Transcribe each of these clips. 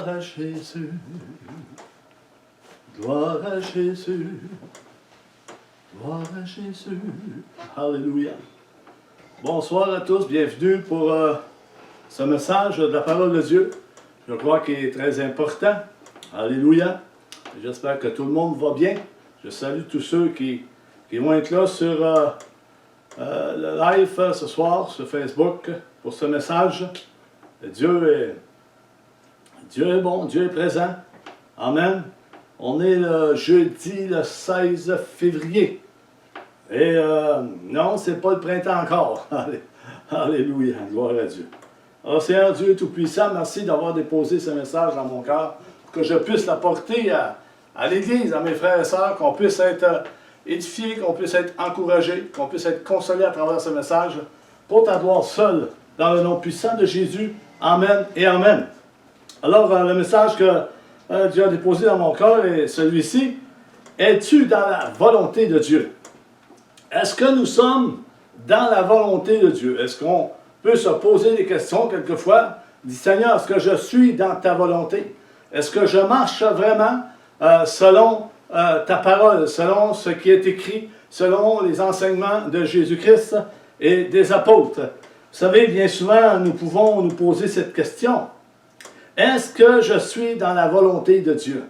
Gloire à Jésus. Gloire à Jésus. Gloire à Jésus. Alléluia. Bonsoir à tous. Bienvenue pour ce message de la parole de Dieu. Je crois qu'il est très important. Alléluia. J'espère que tout le monde va bien. Je salue tous ceux qui vont être là sur le live ce soir sur Facebook pour ce message. Dieu est bon, Dieu est présent. Amen. On est le jeudi le 16 février. Et non, c'est pas le printemps encore. Alléluia, gloire à Dieu. Alors Seigneur Dieu Tout-Puissant, merci d'avoir déposé ce message dans mon cœur pour que je puisse l'apporter à l'Église, à mes frères et sœurs, qu'on puisse être édifiés, qu'on puisse être encouragés, qu'on puisse être consolés à travers ce message pour ta gloire seule, dans le nom puissant de Jésus. Amen et Amen. Alors, le message que Dieu a déposé dans mon cœur est celui-ci. Es-tu dans la volonté de Dieu? Est-ce que nous sommes dans la volonté de Dieu? Est-ce qu'on peut se poser des questions quelquefois? Dis Seigneur, est-ce que je suis dans ta volonté? Est-ce que je marche vraiment selon ta parole, selon ce qui est écrit, selon les enseignements de Jésus-Christ et des apôtres? Vous savez, bien souvent, nous pouvons nous poser cette question. Est-ce que je suis dans la volonté de Dieu?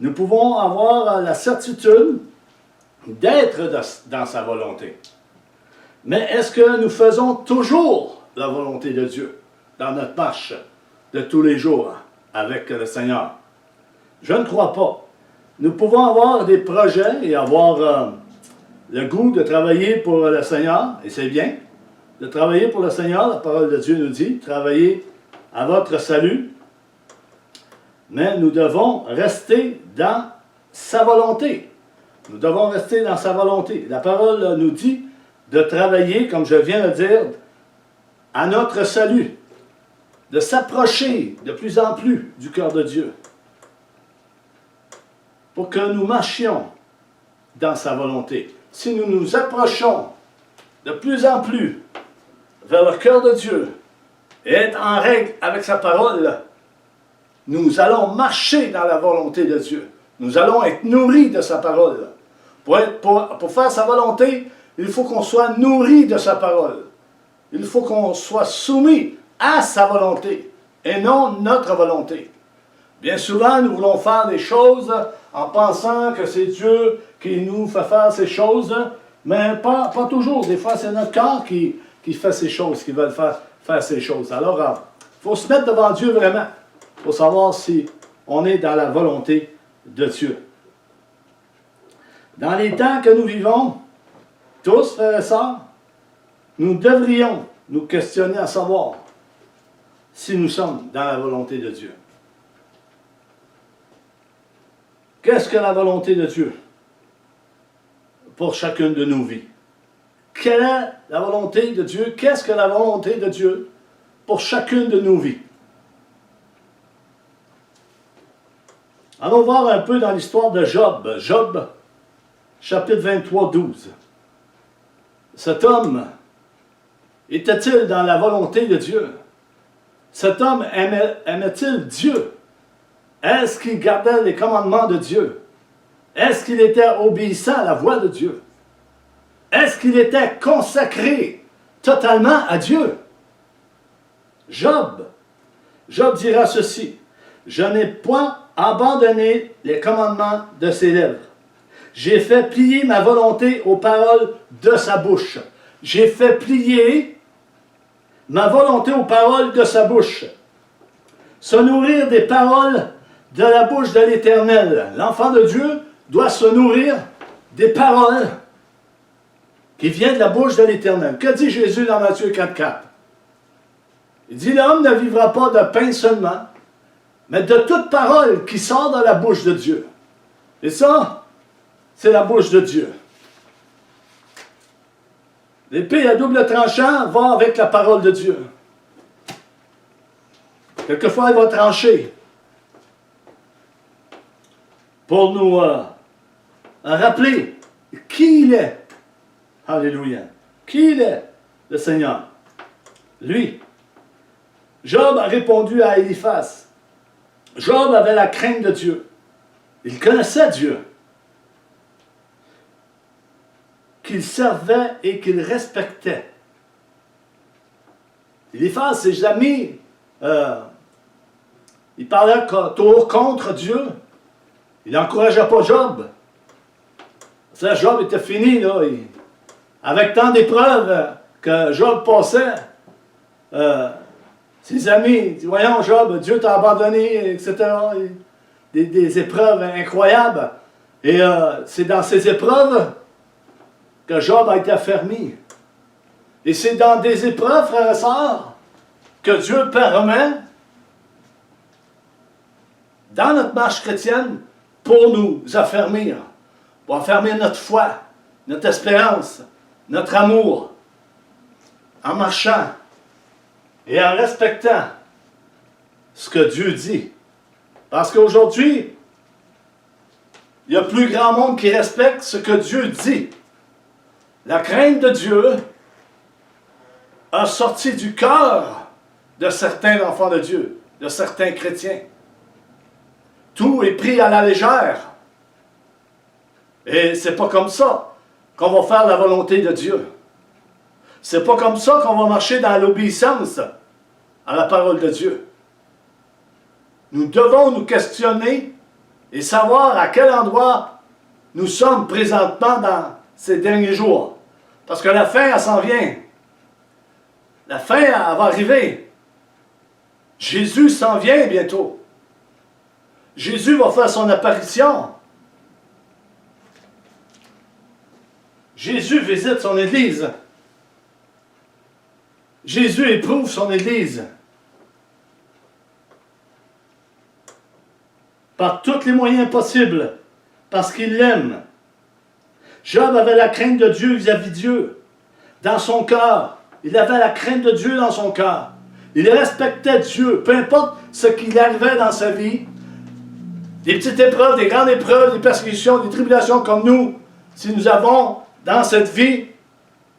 Nous pouvons avoir la certitude d'être dans sa volonté. Mais est-ce que nous faisons toujours la volonté de Dieu dans notre marche de tous les jours avec le Seigneur? Je ne crois pas. Nous pouvons avoir des projets et avoir le goût de travailler pour le Seigneur, et c'est bien, de travailler pour le Seigneur, la parole de Dieu nous dit, travailler à votre salut, mais nous devons rester dans sa volonté. Nous devons rester dans sa volonté. La parole nous dit de travailler, comme je viens de dire, à notre salut, de s'approcher de plus en plus du cœur de Dieu, pour que nous marchions dans sa volonté. Si nous nous approchons de plus en plus vers le cœur de Dieu et être en règle avec sa parole, nous allons marcher dans la volonté de Dieu. Nous allons être nourris de sa parole. Pour faire sa volonté, il faut qu'on soit nourri de sa parole. Il faut qu'on soit soumis à sa volonté et non notre volonté. Bien souvent, nous voulons faire des choses en pensant que c'est Dieu qui nous fait faire ces choses, mais pas toujours. Des fois, c'est notre cœur qui fait ces choses, qui veut faire ces choses. Alors, il faut se mettre devant Dieu vraiment pour savoir si on est dans la volonté de Dieu. Dans les temps que nous vivons, tous, frères et sœurs, nous devrions nous questionner à savoir si nous sommes dans la volonté de Dieu. Qu'est-ce que la volonté de Dieu pour chacune de nos vies? Quelle est la volonté de Dieu? Qu'est-ce que la volonté de Dieu pour chacune de nos vies? Allons voir un peu dans l'histoire de Job. Job, chapitre 23, 12. Cet homme, était-il dans la volonté de Dieu? Cet homme aimait-il Dieu? Est-ce qu'il gardait les commandements de Dieu? Est-ce qu'il était obéissant à la voix de Dieu? Est-ce qu'il était consacré totalement à Dieu? Job dira ceci: je n'ai point abandonné les commandements de ses lèvres. J'ai fait plier ma volonté aux paroles de sa bouche. J'ai fait plier ma volonté aux paroles de sa bouche. Se nourrir des paroles de la bouche de l'Éternel. L'enfant de Dieu doit se nourrir des paroles qui viennent de la bouche de l'Éternel. Que dit Jésus dans Matthieu 4,4? Il dit: l'homme ne vivra pas de pain seulement, mais de toute parole qui sort de la bouche de Dieu. Et ça, c'est la bouche de Dieu. L'épée à double tranchant va avec la parole de Dieu. Quelquefois, elle va trancher pour nous rappeler qui il est. Alléluia. Qui il est, le Seigneur? Lui. Job a répondu à Éliphaz: Job avait la crainte de Dieu. Il connaissait Dieu, qu'il servait et qu'il respectait. Eliphaz, ses amis, il parlait toujours contre Dieu. Il n'encourageait pas Job. Ça, Job était fini, là. Avec tant d'épreuves que Job passait, ses amis disent, voyons Job, Dieu t'a abandonné, etc. Des épreuves incroyables. Et c'est dans ces épreuves que Job a été affermi. Et c'est dans des épreuves, frères et sœurs, que Dieu permet, dans notre marche chrétienne, pour nous affermir, pour affermir notre foi, notre espérance, notre amour, en marchant et en respectant ce que Dieu dit. Parce qu'aujourd'hui, il y a plus grand monde qui respecte ce que Dieu dit. La crainte de Dieu a sorti du cœur de certains enfants de Dieu, de certains chrétiens. Tout est pris à la légère. Et c'est pas comme ça qu'on va faire la volonté de Dieu. C'est pas comme ça qu'on va marcher dans l'obéissance à la parole de Dieu. Nous devons nous questionner et savoir à quel endroit nous sommes présentement dans ces derniers jours. Parce que la fin, elle s'en vient. La fin, elle va arriver. Jésus s'en vient bientôt. Jésus va faire son apparition. Jésus visite son Église. Jésus éprouve son Église. Par tous les moyens possibles, parce qu'il l'aime. Job avait la crainte de Dieu vis-à-vis de Dieu. Dans son cœur, il avait la crainte de Dieu dans son cœur. Il respectait Dieu, peu importe ce qui arrivait dans sa vie. Des petites épreuves, des grandes épreuves, des persécutions, des tribulations comme nous, si nous avons dans cette vie,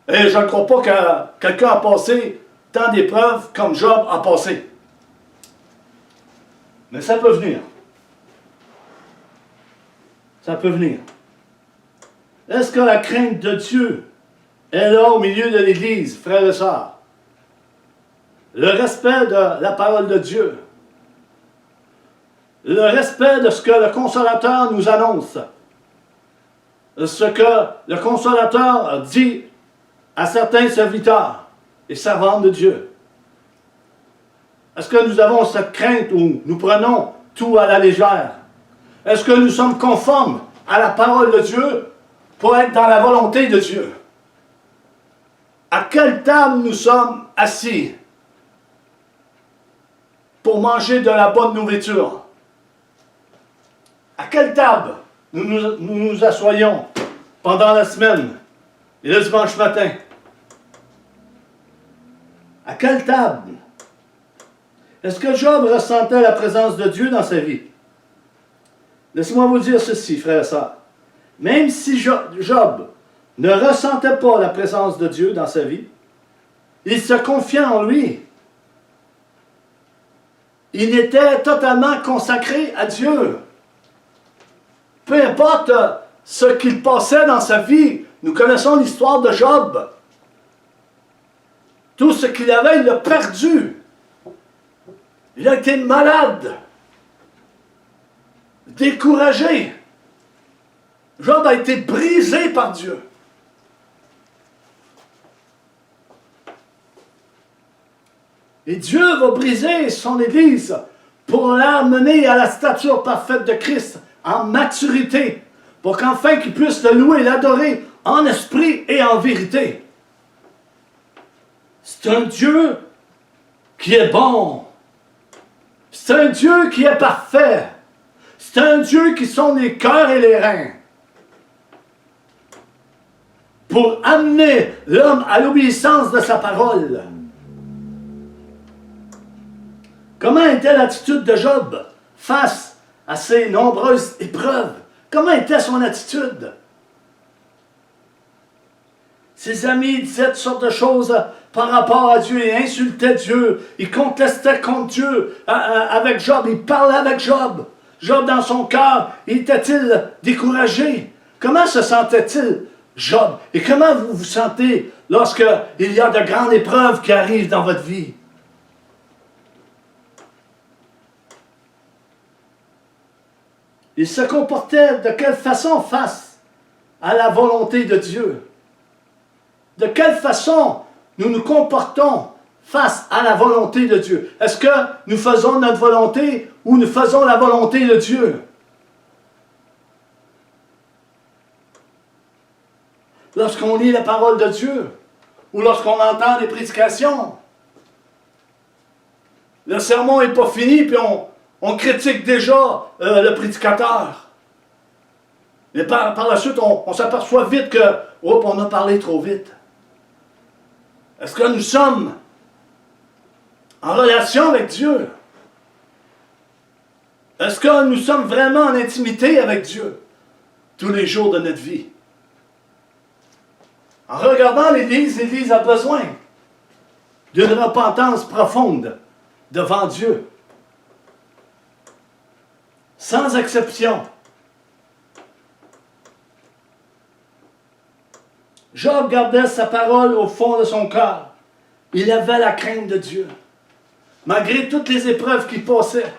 et je ne crois pas que quelqu'un a passé tant d'épreuves comme Job a passé. Mais ça peut venir. Ça peut venir. Est-ce que la crainte de Dieu est là au milieu de l'Église, frères et sœurs? Le respect de la parole de Dieu. Le respect de ce que le Consolateur nous annonce. Ce que le Consolateur dit à certains serviteurs et servantes de Dieu. Est-ce que nous avons cette crainte où nous prenons tout à la légère? Est-ce que nous sommes conformes à la parole de Dieu pour être dans la volonté de Dieu? À quelle table nous sommes assis pour manger de la bonne nourriture? À quelle table nous assoyons pendant la semaine et le dimanche matin? À quelle table? Est-ce que Job ressentait la présence de Dieu dans sa vie? Laissez-moi vous dire ceci, frères et sœurs. Même si Job ne ressentait pas la présence de Dieu dans sa vie, il se confiait en lui. Il était totalement consacré à Dieu. Peu importe ce qu'il passait dans sa vie, nous connaissons l'histoire de Job. Tout ce qu'il avait, il l'a perdu. Il a été malade, découragé. Job a été brisé par Dieu. Et Dieu va briser son Église pour l'amener à la stature parfaite de Christ, en maturité, pour qu'enfin qu'il puisse le louer et l'adorer en esprit et en vérité. C'est un Dieu qui est bon. C'est un Dieu qui est parfait. C'est un Dieu qui sonde les cœurs et les reins. Pour amener l'homme à l'obéissance de sa parole. Comment était l'attitude de Job face à ces nombreuses épreuves? Comment était son attitude? Ses amis disaient toutes sortes de choses par rapport à Dieu. Ils insultaient Dieu. Ils contestaient contre Dieu avec Job. Ils parlaient avec Job. Job, dans son cœur, était-il découragé? Comment se sentait-il, Job? Et comment vous vous sentez lorsqu'il y a de grandes épreuves qui arrivent dans votre vie? Il se comportait de quelle façon face à la volonté de Dieu? De quelle façon nous nous comportons face à la volonté de Dieu? Est-ce que nous faisons notre volonté ou nous faisons la volonté de Dieu? Lorsqu'on lit la parole de Dieu ou lorsqu'on entend des prédications, le sermon n'est pas fini puis on critique déjà le prédicateur. Mais par la suite, on s'aperçoit vite que on a parlé trop vite. Est-ce que nous sommes en relation avec Dieu? Est-ce que nous sommes vraiment en intimité avec Dieu tous les jours de notre vie? En regardant l'Église a besoin d'une repentance profonde devant Dieu. Sans exception. Job gardait sa parole au fond de son cœur. Il avait la crainte de Dieu. Malgré toutes les épreuves qu'il passait,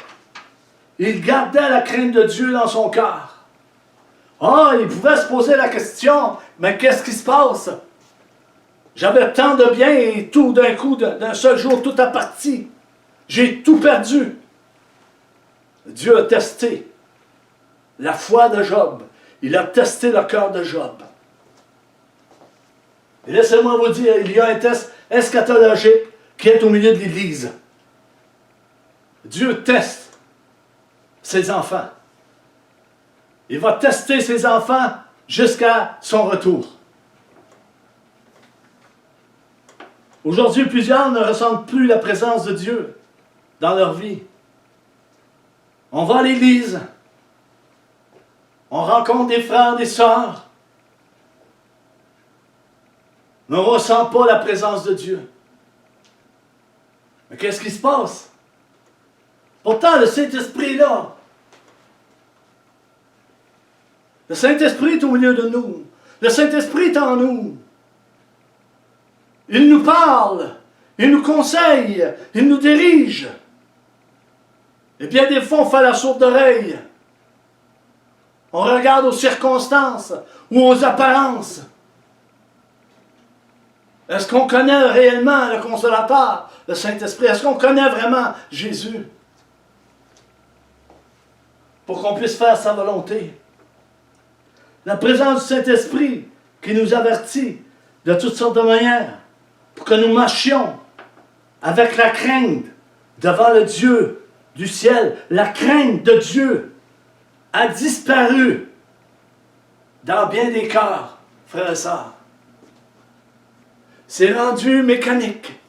il gardait la crainte de Dieu dans son cœur. Il pouvait se poser la question, mais qu'est-ce qui se passe? J'avais tant de biens et tout d'un coup, d'un seul jour, tout a parti. J'ai tout perdu. Dieu a testé la foi de Job. Il a testé le cœur de Job. Et laissez-moi vous dire, il y a un test eschatologique qui est au milieu de l'Église. Dieu teste ses enfants. Il va tester ses enfants jusqu'à son retour. Aujourd'hui, plusieurs ne ressentent plus la présence de Dieu dans leur vie. On va à l'Église. On rencontre des frères, des sœurs. Mais on ne ressent pas la présence de Dieu. Mais qu'est-ce qui se passe? Pourtant, le Saint-Esprit est là. Le Saint-Esprit est au milieu de nous. Le Saint-Esprit est en nous. Il nous parle. Il nous conseille. Il nous dirige. Et bien des fois, on fait la sourde oreille. On regarde aux circonstances ou aux apparences. Est-ce qu'on connaît réellement le Consolateur, le Saint-Esprit? Est-ce qu'on connaît vraiment Jésus? Pour qu'on puisse faire sa volonté. La présence du Saint-Esprit qui nous avertit de toutes sortes de manières pour que nous marchions avec la crainte devant le Dieu du ciel. La crainte de Dieu a disparu dans bien des cœurs, frères et sœurs. C'est rendu mécanique.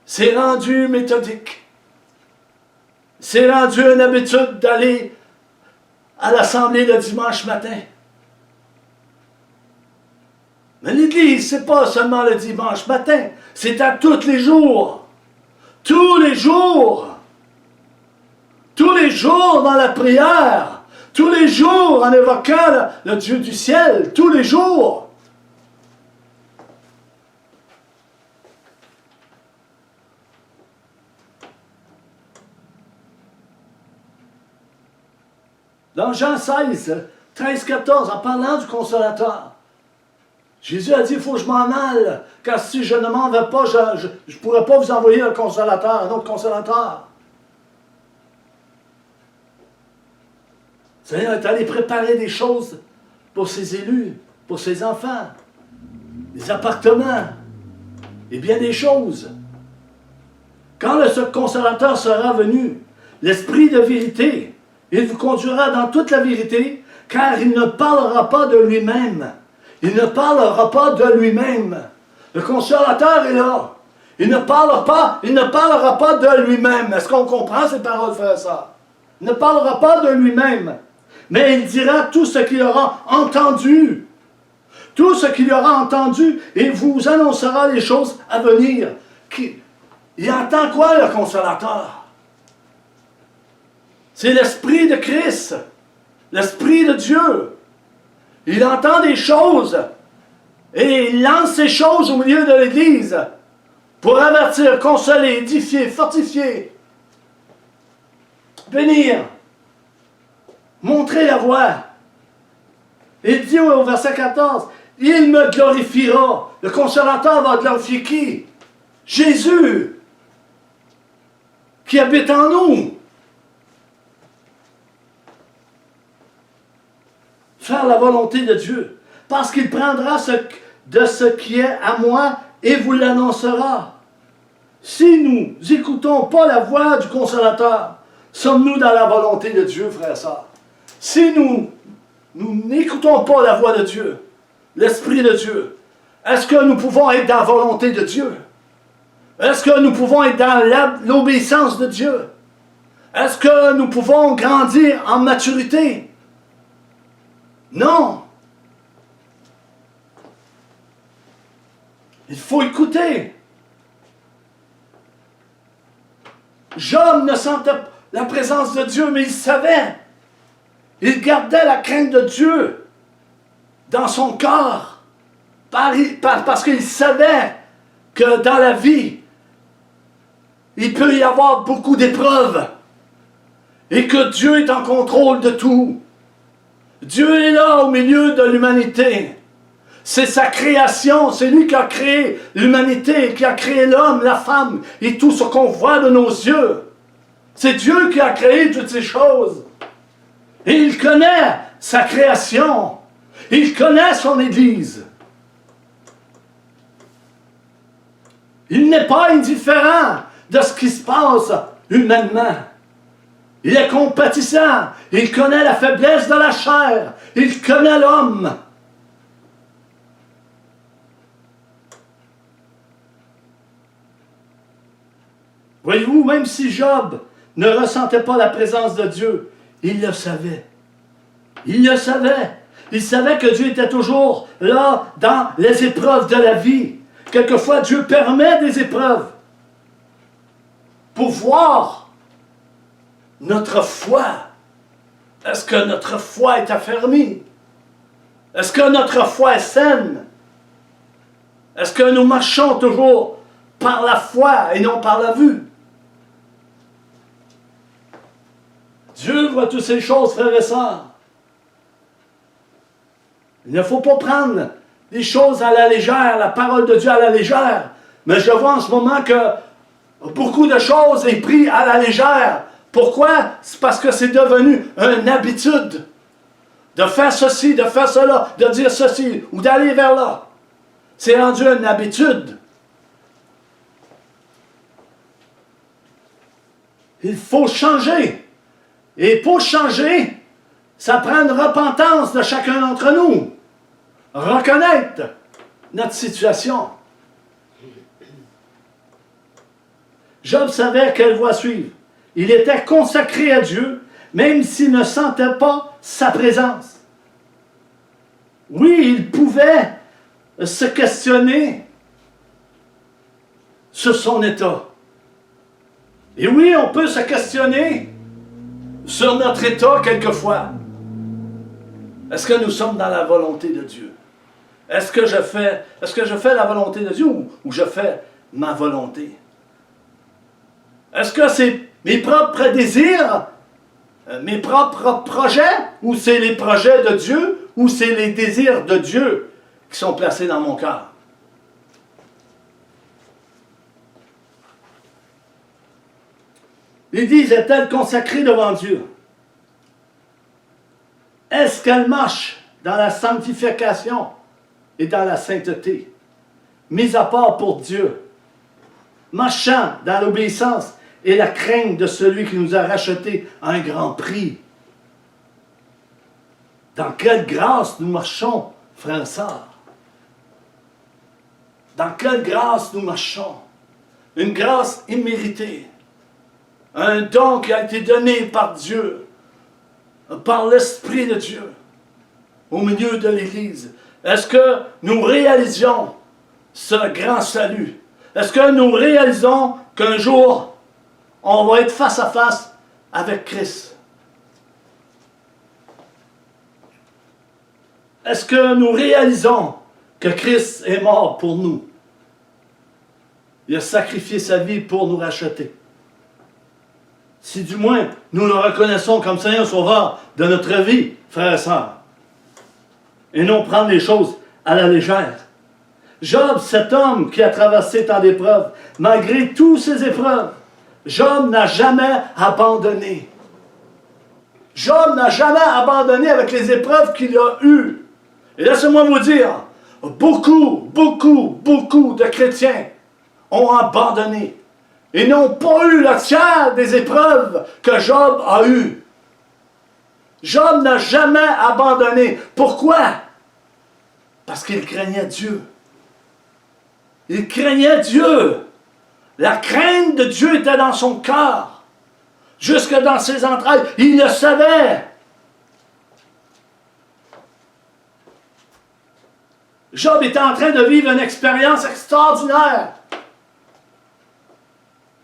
C'est rendu méthodique. C'est rendu une habitude d'aller à l'assemblée le dimanche matin. Mais l'Église, c'est pas seulement le dimanche matin, c'est à tous les jours. Tous les jours. Tous les jours dans la prière. Tous les jours en évoquant le Dieu du ciel. Tous les jours. Dans Jean 16, 13, 14, en parlant du Consolateur, Jésus a dit, il faut que je m'en aille, car si je ne m'en vais pas, je ne pourrai pas vous envoyer un Consolateur, un autre Consolateur. Le Seigneur est allé préparer des choses pour ses élus, pour ses enfants, des appartements, et bien des choses. Quand le Consolateur sera venu, l'Esprit de vérité, il vous conduira dans toute la vérité, car il ne parlera pas de lui-même. Il ne parlera pas de lui-même. Le Consolateur est là. Il ne parlera pas de lui-même. Est-ce qu'on comprend ces paroles, frères et sœurs? Il ne parlera pas de lui-même. Mais il dira tout ce qu'il aura entendu. tout ce qu'il aura entendu et vous annoncera les choses à venir. Il entend quoi, le Consolateur? C'est l'Esprit de Christ, l'Esprit de Dieu. Il entend des choses et il lance ces choses au milieu de l'Église pour avertir, consoler, édifier, fortifier, bénir, montrer la voie. Il dit au verset 14, « Il me glorifiera. » Le Consolateur va glorifier qui? Jésus, qui habite en nous. Faire la volonté de Dieu, parce qu'il prendra de ce qui est à moi et vous l'annoncera. Si nous n'écoutons pas la voix du Consolateur, sommes-nous dans la volonté de Dieu, frères et sœurs? Si nous n'écoutons pas la voix de Dieu, l'Esprit de Dieu, est-ce que nous pouvons être dans la volonté de Dieu? Est-ce que nous pouvons être dans l'obéissance de Dieu? Est-ce que nous pouvons grandir en maturité? Non. Il faut écouter. Job ne sentait pas la présence de Dieu, mais il savait. Il gardait la crainte de Dieu dans son cœur. Parce qu'il savait que dans la vie, il peut y avoir beaucoup d'épreuves. Et que Dieu est en contrôle de tout. Dieu est là au milieu de l'humanité. C'est sa création, c'est lui qui a créé l'humanité, qui a créé l'homme, la femme et tout ce qu'on voit de nos yeux. C'est Dieu qui a créé toutes ces choses. Et il connaît sa création. Il connaît son Église. Il n'est pas indifférent de ce qui se passe humainement. Il est compatissant. Il connaît la faiblesse de la chair. Il connaît l'homme. Voyez-vous, même si Job ne ressentait pas la présence de Dieu, il le savait. Il le savait. Il savait que Dieu était toujours là dans les épreuves de la vie. Quelquefois, Dieu permet des épreuves pour voir notre foi. Est-ce que notre foi est affermie? Est-ce que notre foi est saine? Est-ce que nous marchons toujours par la foi et non par la vue? Dieu voit toutes ces choses, frères et sœurs. Il ne faut pas prendre les choses à la légère, la parole de Dieu à la légère. Mais je vois en ce moment que beaucoup de choses sont prises à la légère. Pourquoi? C'est parce que c'est devenu une habitude de faire ceci, de faire cela, de dire ceci ou d'aller vers là. C'est rendu une habitude. Il faut changer. Et pour changer, ça prend une repentance de chacun d'entre nous. Reconnaître notre situation. Job savait quelle voie suivre. Il était consacré à Dieu, même s'il ne sentait pas sa présence. Oui, il pouvait se questionner sur son état. Et oui, on peut se questionner sur notre état quelquefois. Est-ce que nous sommes dans la volonté de Dieu? Est-ce que je fais la volonté de Dieu ou je fais ma volonté? Est-ce que c'est mes propres désirs, mes propres projets, ou c'est les projets de Dieu, ou c'est les désirs de Dieu qui sont placés dans mon cœur? L'Église est-elle consacrée devant Dieu? Est-ce qu'elle marche dans la sanctification et dans la sainteté, mise à part pour Dieu, marchant dans l'obéissance et la crainte de celui qui nous a rachetés à un grand prix? Dans quelle grâce nous marchons, frères et sœurs? Dans quelle grâce nous marchons? Une grâce imméritée. Un don qui a été donné par Dieu, par l'Esprit de Dieu, au milieu de l'Église. Est-ce que nous réalisions ce grand salut? Est-ce que nous réalisons qu'un jour, on va être face à face avec Christ? Est-ce que nous réalisons que Christ est mort pour nous? Il a sacrifié sa vie pour nous racheter. Si du moins nous le reconnaissons comme Seigneur Sauveur de notre vie, frères et sœurs, et non prendre les choses à la légère. Job, cet homme qui a traversé tant d'épreuves, malgré toutes ces épreuves, Job n'a jamais abandonné. Job n'a jamais abandonné avec les épreuves qu'il a eues. Et laissez-moi vous dire, beaucoup de chrétiens ont abandonné et n'ont pas eu le tiers des épreuves que Job a eues. Job n'a jamais abandonné. Pourquoi? Parce qu'il craignait Dieu. Il craignait Dieu. La crainte de Dieu était dans son cœur. Jusque dans ses entrailles. Il le savait. Job était en train de vivre une expérience extraordinaire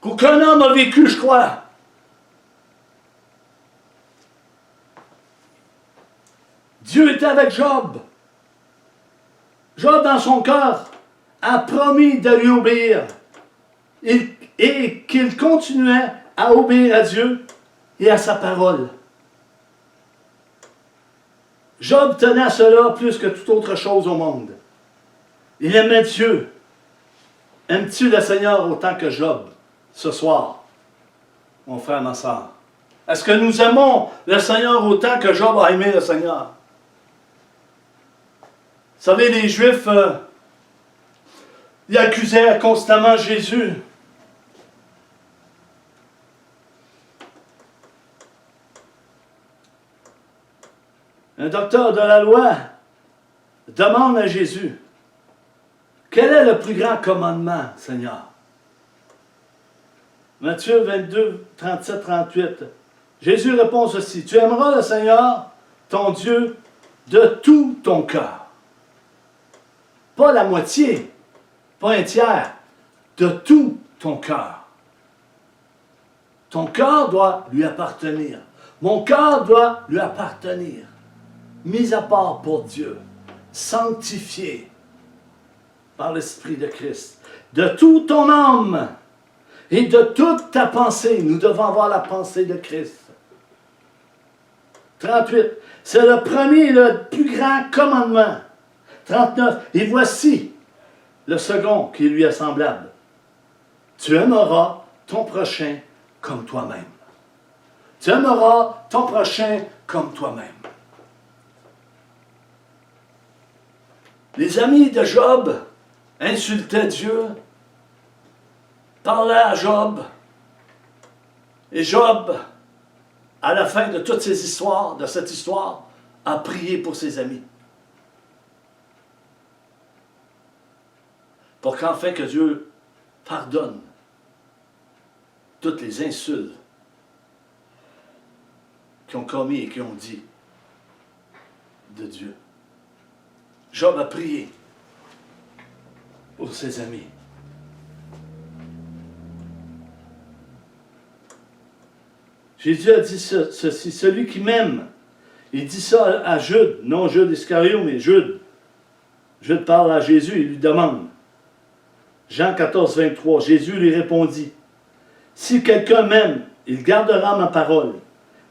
qu'aucun homme n'a vécu, je crois. Dieu était avec Job. Job, dans son cœur, a promis de lui obéir et qu'il continuait à obéir à Dieu et à sa parole. Job tenait à cela plus que toute autre chose au monde. Il aimait Dieu. Aimes-tu le Seigneur autant que Job ce soir, mon frère, ma soeur? Est-ce que nous aimons le Seigneur autant que Job a aimé le Seigneur? Vous savez, les Juifs, ils accusaient constamment Jésus. Un docteur de la loi demande à Jésus, quel est le plus grand commandement, Seigneur? Matthieu 22, 37, 38. Jésus répond ceci, tu aimeras le Seigneur, ton Dieu, de tout ton cœur. Pas la moitié, pas un tiers, de tout ton cœur. Ton cœur doit lui appartenir. Mon cœur doit lui appartenir. Mis à part pour Dieu, sanctifié par l'Esprit de Christ. De toute ton âme et de toute ta pensée, nous devons avoir la pensée de Christ. 38. C'est le premier et le plus grand commandement. 39. Et voici le second qui lui est semblable. Tu aimeras ton prochain comme toi-même. Tu aimeras ton prochain comme toi-même. Les amis de Job insultaient Dieu, parlaient à Job, et Job, à la fin de toutes ces histoires, de cette histoire, a prié pour ses amis. Pour qu'enfin que Dieu pardonne toutes les insultes qu'ils ont commis et qu'ils ont dit de Dieu. Job a prié pour ses amis. Jésus a dit ceci, celui qui m'aime, il dit ça à Jude, non Jude Iscario, mais Jude. Jude parle à Jésus, il lui demande. Jean 14, 23, Jésus lui répondit, si quelqu'un m'aime, il gardera ma parole,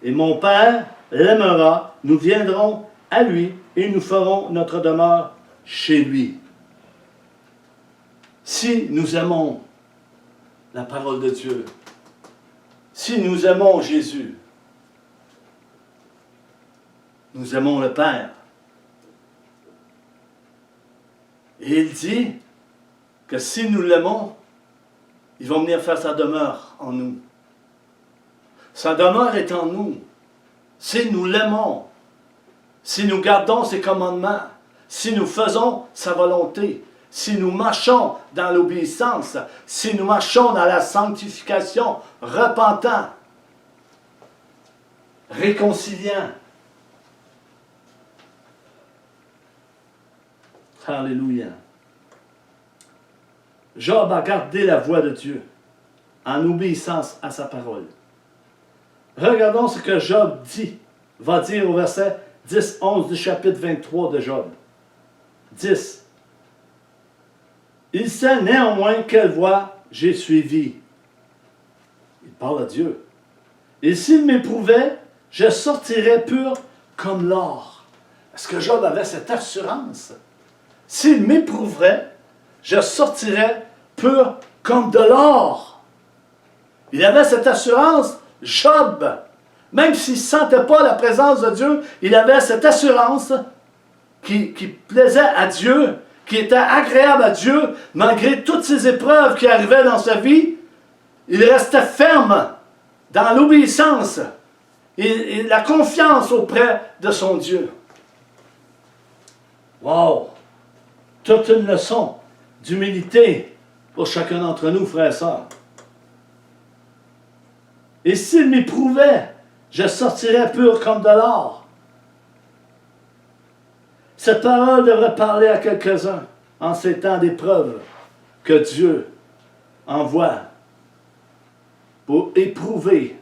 et mon Père l'aimera, nous viendrons à lui, et nous ferons notre demeure chez lui. Si nous aimons la parole de Dieu, si nous aimons Jésus, nous aimons le Père. Et il dit que si nous l'aimons, il va venir faire sa demeure en nous. Sa demeure est en nous. Si nous l'aimons, si nous gardons ses commandements, si nous faisons sa volonté, si nous marchons dans l'obéissance, si nous marchons dans la sanctification, repentant, réconciliant, Alléluia. Job a gardé la voix de Dieu en obéissance à sa parole. Regardons ce que Job va dire au verset 10-11 du chapitre 23 de Job. 10. Il sait néanmoins quelle voie j'ai suivie. Il parle à Dieu. Et s'il m'éprouvait, je sortirais pur comme l'or. Est-ce que Job avait cette assurance? S'il m'éprouverait, je sortirais pur comme de l'or. Il avait cette assurance, Job. Même s'il ne sentait pas la présence de Dieu, il avait cette assurance qui plaisait à Dieu, qui était agréable à Dieu, malgré toutes ces épreuves qui arrivaient dans sa vie. Il restait ferme dans l'obéissance et la confiance auprès de son Dieu. Wow! Toute une leçon d'humilité pour chacun d'entre nous, frères et sœurs. Et s'il m'éprouvait, je sortirais pur comme de l'or. Cette parole devrait parler à quelques-uns en ces temps d'épreuve que Dieu envoie pour éprouver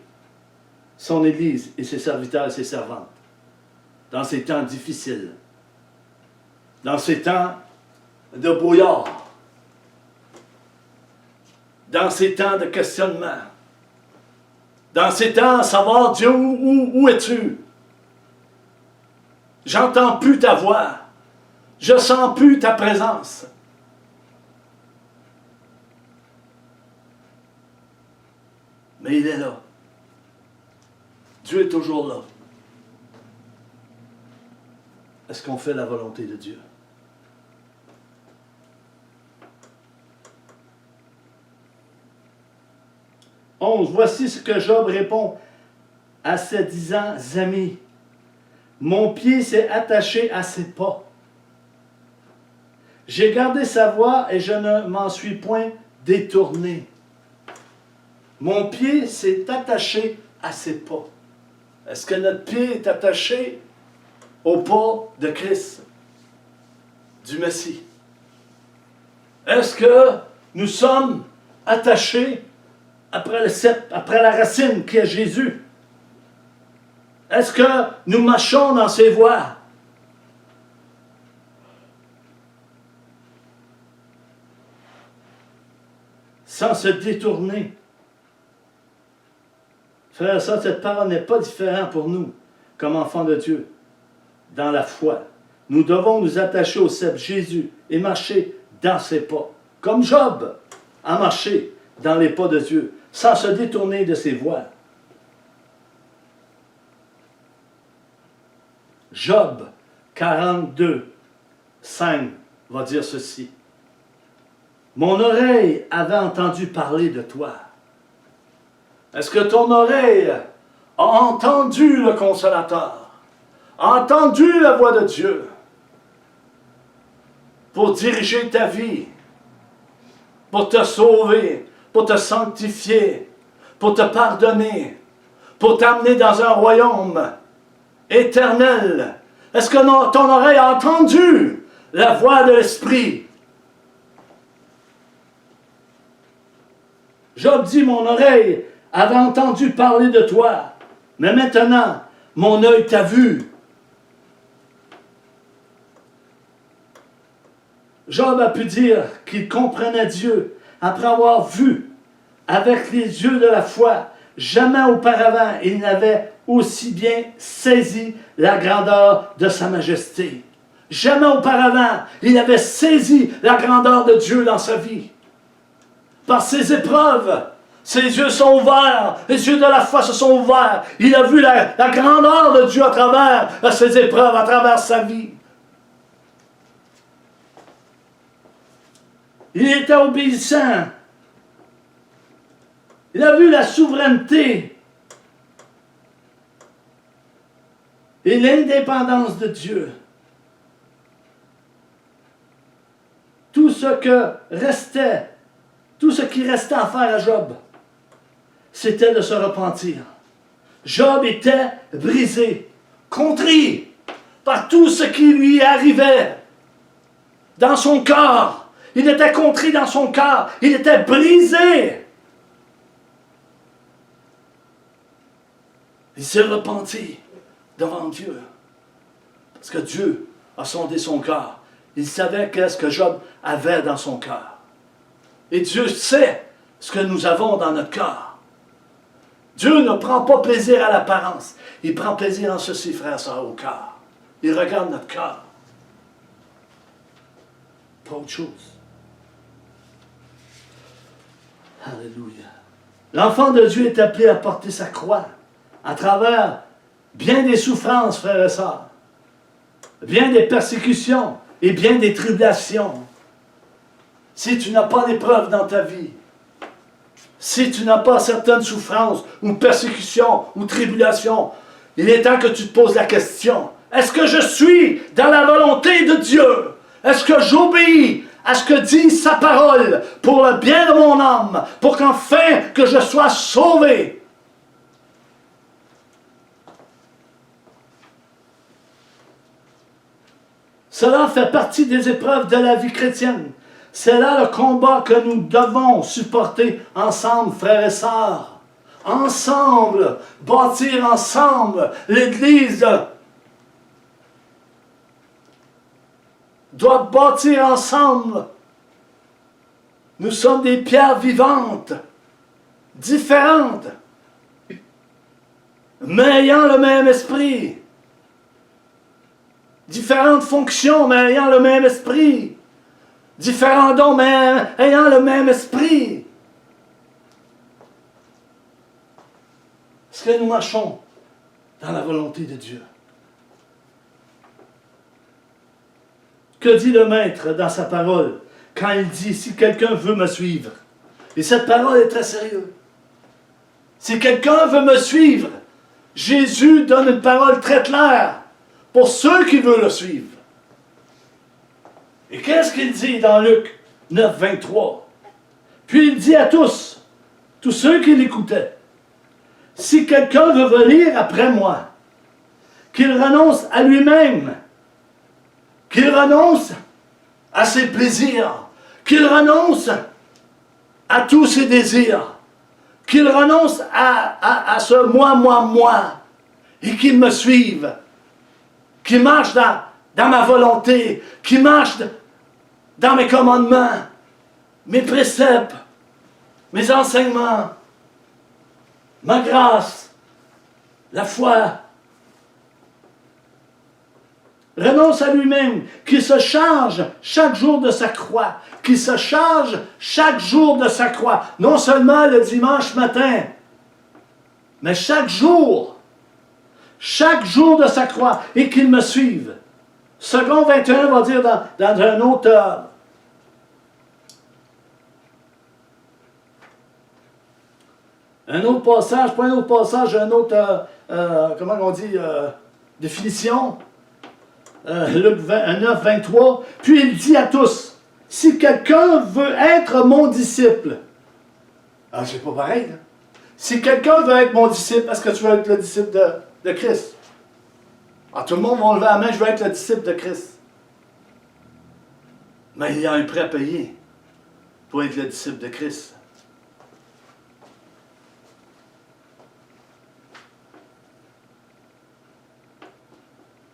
son Église et ses serviteurs et ses servantes dans ces temps difficiles, dans ces temps de brouillard, dans ces temps de questionnement, dans ces temps à savoir Dieu, où es-tu? J'entends plus ta voix, je sens plus ta présence. Mais il est là. Dieu est toujours là. Est-ce qu'on fait la volonté de Dieu? « 11. Voici ce que Job répond à ses 10 ans amis. Mon pied s'est attaché à ses pas. J'ai gardé sa voix et je ne m'en suis point détourné. Mon pied s'est attaché à ses pas. » Est-ce que notre pied est attaché au pas de Christ, du Messie? Est-ce que nous sommes attachés après le cep, après la racine qui est Jésus? Est-ce que nous marchons dans ses voies? Sans se détourner. Frère et sœurs, cette parole n'est pas différente pour nous, comme enfants de Dieu, dans la foi. Nous devons nous attacher au cep Jésus et marcher dans ses pas, comme Job a marché dans les pas de Dieu, sans se détourner de ses voies. Job 42, 5 va dire ceci. Mon oreille avait entendu parler de toi. Est-ce que ton oreille a entendu le Consolateur, a entendu la voix de Dieu pour diriger ta vie, pour te sauver, pour te sanctifier, pour te pardonner, pour t'amener dans un royaume éternel? Est-ce que ton oreille a entendu la voix de l'Esprit? Job dit, mon oreille avait entendu parler de toi, mais maintenant, mon œil t'a vu. Job a pu dire qu'il comprenait Dieu après avoir vu avec les yeux de la foi. Jamais auparavant, il n'avait aussi bien saisi la grandeur de sa majesté. Jamais auparavant, il avait saisi la grandeur de Dieu dans sa vie. Par ses épreuves, ses yeux sont ouverts, les yeux de la foi se sont ouverts. Il a vu la grandeur de Dieu à travers ses épreuves, à travers sa vie. Il était obéissant. Il a vu la souveraineté et l'indépendance de Dieu. Tout ce qui restait à faire à Job, c'était de se repentir. Job était brisé, contrit par tout ce qui lui arrivait dans son cœur. Il était contrit dans son cœur. Il était brisé. Il s'est repenti devant Dieu. Parce que Dieu a sondé son cœur. Il savait qu'est-ce que Job avait dans son cœur. Et Dieu sait ce que nous avons dans notre cœur. Dieu ne prend pas plaisir à l'apparence. Il prend plaisir en ceci, frère et sœurs, au cœur. Il regarde notre cœur. Pas autre chose. Alléluia. L'enfant de Dieu est appelé à porter sa croix à travers bien des souffrances, frères et sœurs, bien des persécutions et bien des tribulations. Si tu n'as pas d'épreuve dans ta vie, si tu n'as pas certaines souffrances ou persécutions ou tribulations, il est temps que tu te poses la question, est-ce que je suis dans la volonté de Dieu? Est-ce que j'obéis à ce que dit sa parole pour le bien de mon âme, pour qu'enfin que je sois sauvé? Cela fait partie des épreuves de la vie chrétienne. C'est là le combat que nous devons supporter ensemble, frères et sœurs. Ensemble, bâtir ensemble. L'Église doit bâtir ensemble. Nous sommes des pierres vivantes, différentes, mais ayant le même esprit. Différentes fonctions, mais ayant le même esprit. Différents dons, mais ayant le même esprit. Est-ce que nous marchons dans la volonté de Dieu? Que dit le Maître dans sa parole quand il dit « Si quelqu'un veut me suivre ». Et cette parole est très sérieuse. Si quelqu'un veut me suivre, Jésus donne une parole très claire pour ceux qui veulent le suivre. Et qu'est-ce qu'il dit dans Luc 9, 23? Puis il dit à tous ceux qui l'écoutaient, « Si quelqu'un veut venir après moi, qu'il renonce à lui-même, qu'il renonce à ses plaisirs, qu'il renonce à tous ses désirs, qu'il renonce à ce moi, et qu'il me suive, qu'il marche dans ma volonté, qu'il marche dans mes commandements, mes préceptes, mes enseignements, ma grâce, la foi. Renonce à lui-même, qu'il se charge chaque jour de sa croix, qu'il se charge chaque jour de sa croix, non seulement le dimanche matin, mais chaque jour de sa croix, et qu'il me suive. Second 21 va dire dans un autre... un autre passage, pas un autre passage, un autre, comment on dit, définition. Luc 9, 23. Puis il dit à tous, si quelqu'un veut être mon disciple, ah, c'est pas pareil, hein? Si quelqu'un veut être mon disciple, est-ce que tu veux être le disciple de Christ? Ah, tout le monde va lever la main, je veux être le disciple de Christ. Mais il y a un prix à payer pour être le disciple de Christ.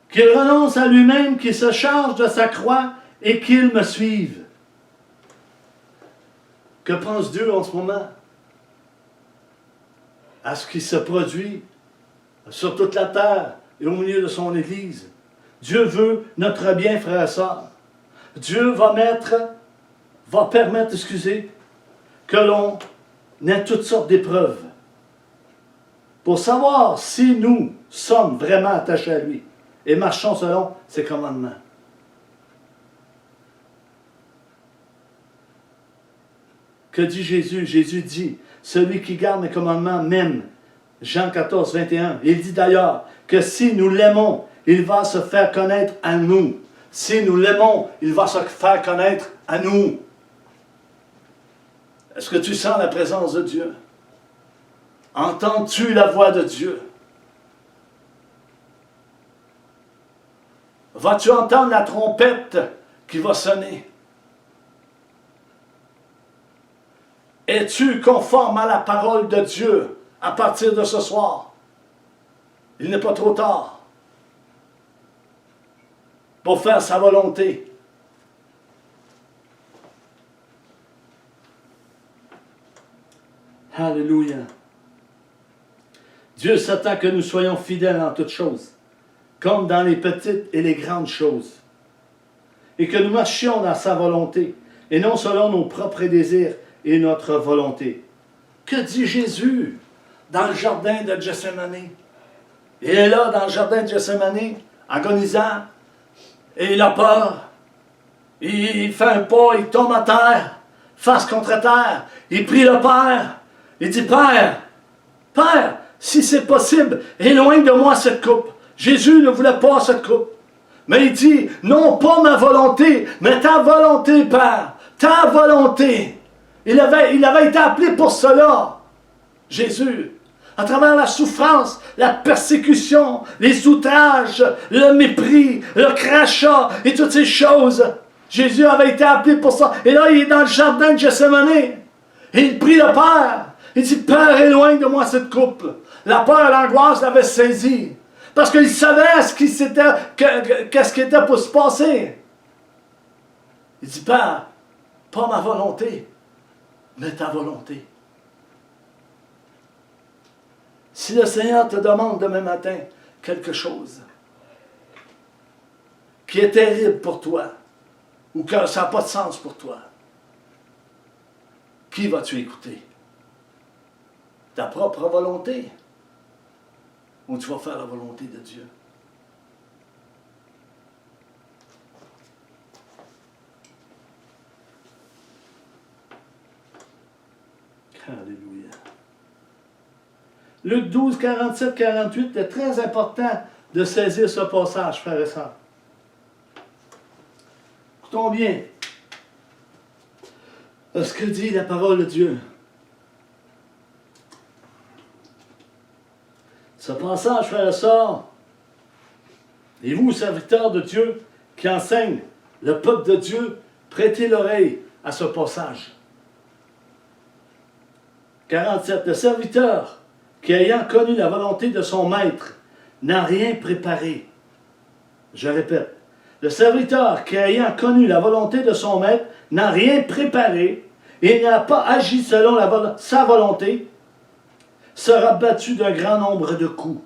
Qu'il renonce à lui-même, qu'il se charge de sa croix et qu'il me suive. Que pense Dieu en ce moment? À ce qui se produit sur toute la terre et au milieu de son Église. Dieu veut notre bien, frères et sœurs. Dieu va permettre, que l'on ait toutes sortes d'épreuves pour savoir si nous sommes vraiment attachés à lui et marchons selon ses commandements. Que dit Jésus? Jésus dit, celui qui garde mes commandements m'aime. Jean 14, 21. Il dit d'ailleurs que si nous l'aimons, il va se faire connaître à nous. Si nous l'aimons, il va se faire connaître à nous. Est-ce que tu sens la présence de Dieu? Entends-tu la voix de Dieu? Vas-tu entendre la trompette qui va sonner. Es-tu conforme à la parole de Dieu à partir de ce soir? Il n'est pas trop tard pour faire sa volonté. Alléluia. Dieu s'attend que nous soyons fidèles en toutes choses, comme dans les petites et les grandes choses, et que nous marchions dans sa volonté, et non selon nos propres désirs et notre volonté. Que dit Jésus dans le jardin de Gethsémani? Il est là dans le jardin de Gethsémani, agonisant, et il a peur. Il fait un pas, il tombe à terre, face contre terre. Il prie le Père. Il dit, Père, Père, si c'est possible, éloigne de moi cette coupe. Jésus ne voulait pas cette coupe. Mais il dit, non pas ma volonté, mais ta volonté, Père, ta volonté. Il avait été appelé pour cela, Jésus. À travers la souffrance, la persécution, les outrages, le mépris, le crachat et toutes ces choses. Jésus avait été appelé pour ça. Et là, il est dans le jardin de Gethsémani. Et il prie le Père. Il dit, Père, éloigne de moi cette coupe. La peur et l'angoisse l'avaient saisi. Parce qu'il savait qu'est-ce qui était pour se passer. Il dit, Père, pas ma volonté, mais ta volonté. Si le Seigneur te demande demain matin quelque chose qui est terrible pour toi, ou que ça n'a pas de sens pour toi, qui vas-tu écouter? Ta propre volonté? Ou tu vas faire la volonté de Dieu? Alléluia. Luc 12, 47, 48 est très important de saisir ce passage, frères et sœurs. Écoutons bien ce que dit la parole de Dieu. Ce passage, frères et sœurs, et vous, serviteurs de Dieu, qui enseignent le peuple de Dieu, prêtez l'oreille à ce passage. 47. Le serviteur qui, ayant connu la volonté de son maître, n'a rien préparé. Je répète. Le serviteur qui, ayant connu la volonté de son maître, n'a rien préparé et n'a pas agi selon sa volonté, sera battu d'un grand nombre de coups.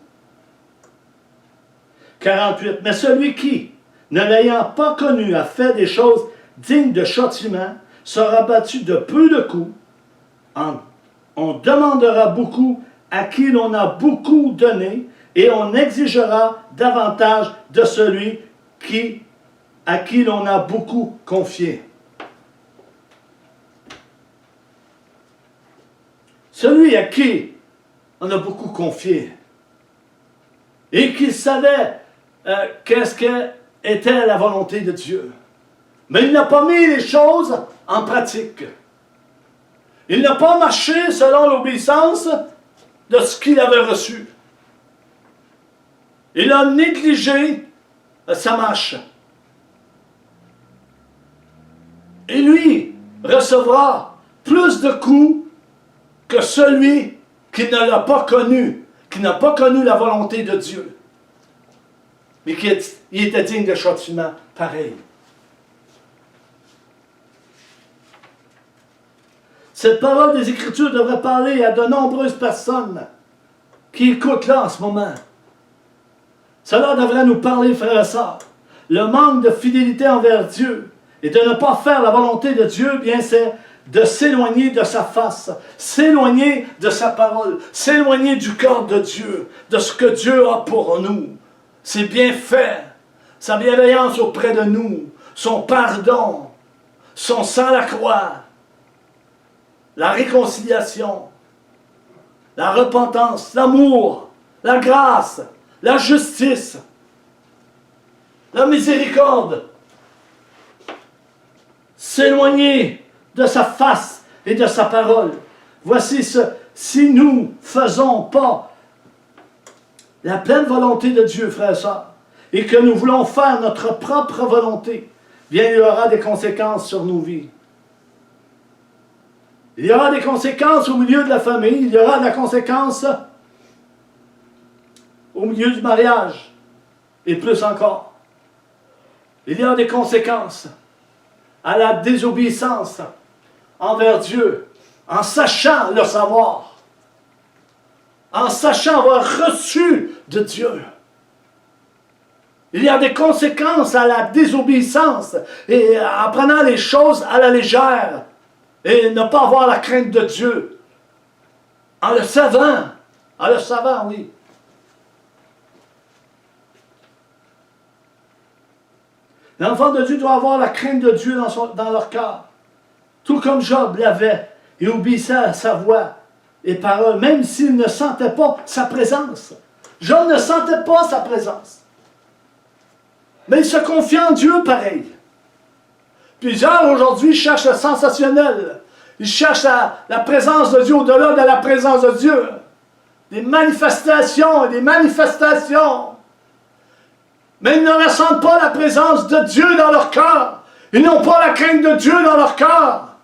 48. Mais celui qui, ne l'ayant pas connu, a fait des choses dignes de châtiment, sera battu de peu de coups. On demandera beaucoup à qui l'on a beaucoup donné, et on exigera davantage de celui à qui l'on a beaucoup confié. Celui à qui on a beaucoup confié, et qui savait qu'est-ce qu'était la volonté de Dieu. Mais il n'a pas mis les choses en pratique. Il n'a pas marché selon l'obéissance de ce qu'il avait reçu. Il a négligé sa marche. Et lui recevra plus de coups que celui qui ne l'a pas connu, qui n'a pas connu la volonté de Dieu, mais qui était digne de châtiment pareil. Cette parole des Écritures devrait parler à de nombreuses personnes qui écoutent là en ce moment. Cela devrait nous parler, frères et sœurs. Le manque de fidélité envers Dieu et de ne pas faire la volonté de Dieu, bien c'est de s'éloigner de sa face, s'éloigner de sa parole, s'éloigner du cœur de Dieu, de ce que Dieu a pour nous. C'est bien fait, sa bienveillance auprès de nous, son pardon, son sang à la croix, la réconciliation, la repentance, l'amour, la grâce, la justice, la miséricorde. S'éloigner de sa face et de sa parole. Voici si nous ne faisons pas la pleine volonté de Dieu, frères et sœurs, et que nous voulons faire notre propre volonté, bien il y aura des conséquences sur nos vies. Il y aura des conséquences au milieu de la famille, il y aura des conséquences au milieu du mariage, et plus encore. Il y a des conséquences à la désobéissance envers Dieu, en sachant le savoir, en sachant avoir reçu de Dieu. Il y a des conséquences à la désobéissance et en prenant les choses à la légère et ne pas avoir la crainte de Dieu. En le savant, oui. L'enfant de Dieu doit avoir la crainte de Dieu dans leur cœur. Tout comme Job l'avait et obéissait à sa voix et parole, même s'il ne sentait pas sa présence. Job ne sentait pas sa présence. Mais il se confiait en Dieu pareil. Plusieurs aujourd'hui cherchent le sensationnel. Ils cherchent la présence de Dieu au-delà de la présence de Dieu. Des manifestations et des manifestations. Mais ils ne ressentent pas la présence de Dieu dans leur cœur. Ils n'ont pas la crainte de Dieu dans leur cœur.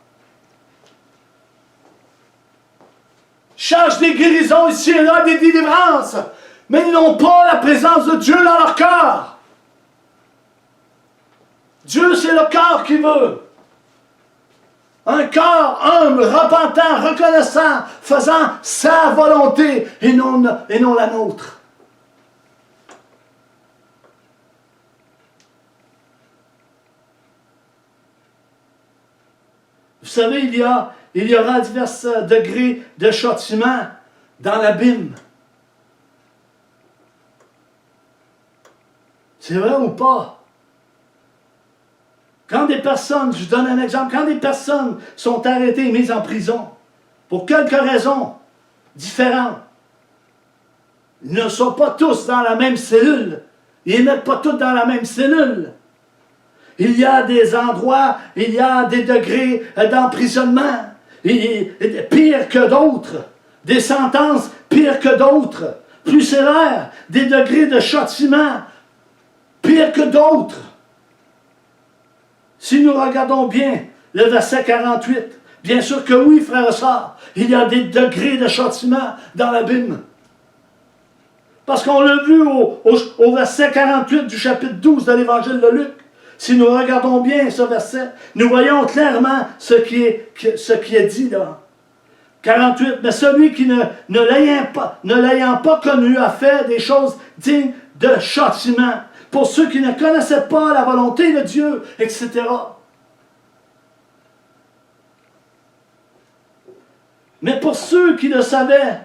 Ils cherchent des guérisons ici et là, des délivrances. Mais ils n'ont pas la présence de Dieu dans leur cœur. Dieu, c'est le cœur qui veut. Un cœur humble, repentant, reconnaissant, faisant sa volonté et non la nôtre. Vous savez, il y aura divers degrés de châtiment dans l'abîme. C'est vrai ou pas? Quand des personnes, je donne un exemple, quand des personnes sont arrêtées et mises en prison, pour quelques raisons différentes, ils ne sont pas tous dans la même cellule. Ils ne mettent pas tous dans la même cellule. Il y a des endroits, il y a des degrés d'emprisonnement, pire que d'autres. Des sentences pires que d'autres, plus sévères. Des degrés de châtiment pire que d'autres. Si nous regardons bien le verset 48, bien sûr que oui, frères et sœurs, il y a des degrés de châtiment dans l'abîme. Parce qu'on l'a vu au verset 48 du chapitre 12 de l'évangile de Luc. Si nous regardons bien ce verset, nous voyons clairement ce qui est dit là. 48, mais celui qui ne l'ayant pas connu a fait des choses dignes de châtiment. Pour ceux qui ne connaissaient pas la volonté de Dieu, etc. Mais pour ceux qui le savaient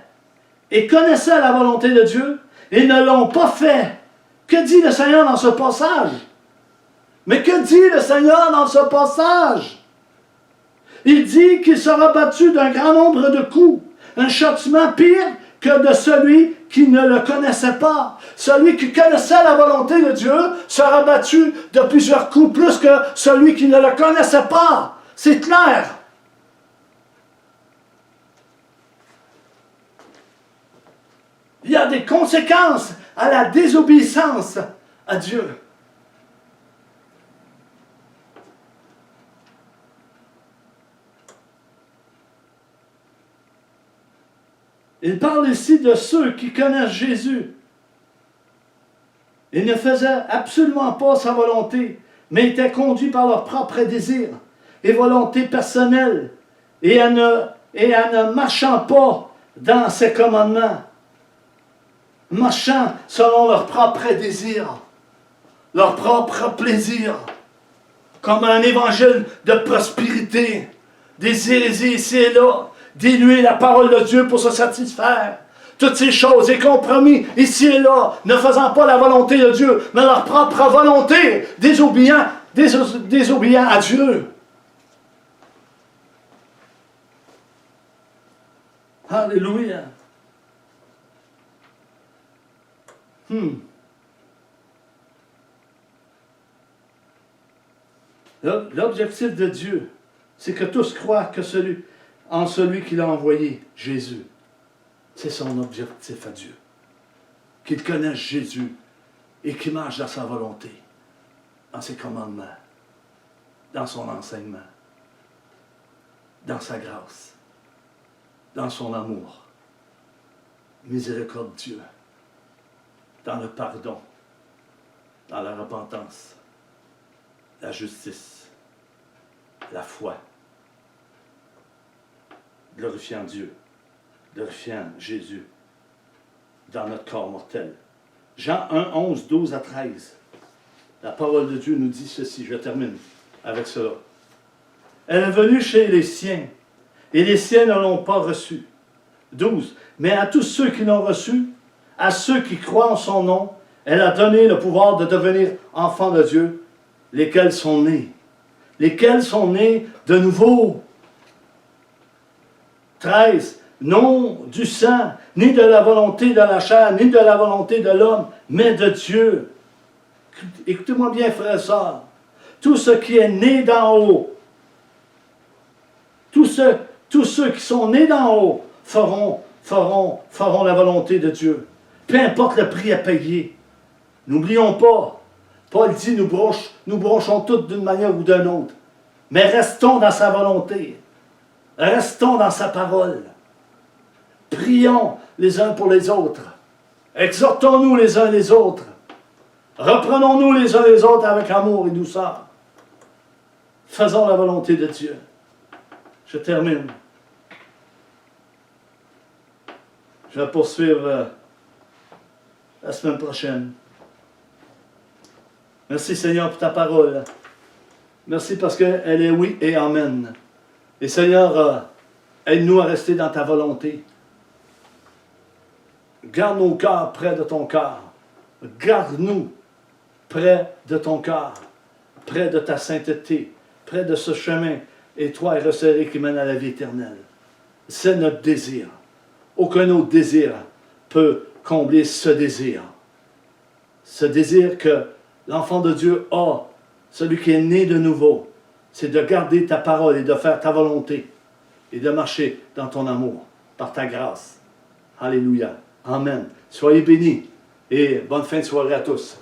et connaissaient la volonté de Dieu et ne l'ont pas fait, que dit le Seigneur dans ce passage? Mais que dit le Seigneur dans ce passage? Il dit qu'il sera battu d'un grand nombre de coups, un châtiment pire que de celui qui ne le connaissait pas. Celui qui connaissait la volonté de Dieu sera battu de plusieurs coups, plus que celui qui ne le connaissait pas. C'est clair. Il y a des conséquences à la désobéissance à Dieu. Il parle ici de ceux qui connaissent Jésus. Ils ne faisaient absolument pas sa volonté, mais étaient conduits par leur propre désir et volonté personnelle, et en ne marchant pas dans ses commandements, marchant selon leur propre désir, leur propre plaisir, comme un évangile de prospérité, des hérésies ici et là, diluer la parole de Dieu pour se satisfaire. Toutes ces choses et compromis ici et là, ne faisant pas la volonté de Dieu, mais leur propre volonté, désobéissant à Dieu. Alléluia. L'objectif de Dieu, c'est que tous croient en celui qu'il a envoyé, Jésus. C'est son objectif à Dieu. Qu'ils connaissent Jésus et qu'ils marchent dans sa volonté, dans ses commandements. dans son enseignement, dans sa grâce, dans son amour, miséricordieux, dans le pardon, dans la repentance, la justice, la foi, glorifiant Dieu, glorifiant Jésus dans notre corps mortel. Jean 1, 11, 12 à 13. La parole de Dieu nous dit ceci, je termine avec cela. Elle est venue chez les siens, et les siens ne l'ont pas reçue. 12. Mais à tous ceux qui l'ont reçue, à ceux qui croient en son nom, elle a donné le pouvoir de devenir enfants de Dieu, lesquels sont nés. Lesquels sont nés de nouveau. 13. Non du sang, ni de la volonté de la chair, ni de la volonté de l'homme, mais de Dieu. Écoutez-moi bien, frères et sœurs. Tout ce qui est né d'en haut, tous ceux qui sont nés d'en haut feront la volonté de Dieu. Peu importe le prix à payer. N'oublions pas, Paul dit, nous bronchons toutes d'une manière ou d'une autre. Mais restons dans sa volonté. Restons dans sa parole. Prions les uns pour les autres. Exhortons-nous les uns les autres. Reprenons-nous les uns les autres avec amour et douceur. Faisons la volonté de Dieu. Je termine. Je vais poursuivre la semaine prochaine. Merci Seigneur pour ta parole. Merci parce qu'elle est oui et amen. Et Seigneur, aide-nous à rester dans ta volonté. Garde nos cœurs près de ton cœur. Garde-nous près de ton cœur, près de ta sainteté, près de ce chemin étroit et resserré qui mène à la vie éternelle. C'est notre désir. Aucun autre désir peut combler ce désir. Ce désir que l'enfant de Dieu a, celui qui est né de nouveau, c'est de garder ta parole et de faire ta volonté et de marcher dans ton amour, par ta grâce. Alléluia. Amen. Soyez bénis et bonne fin de soirée à tous.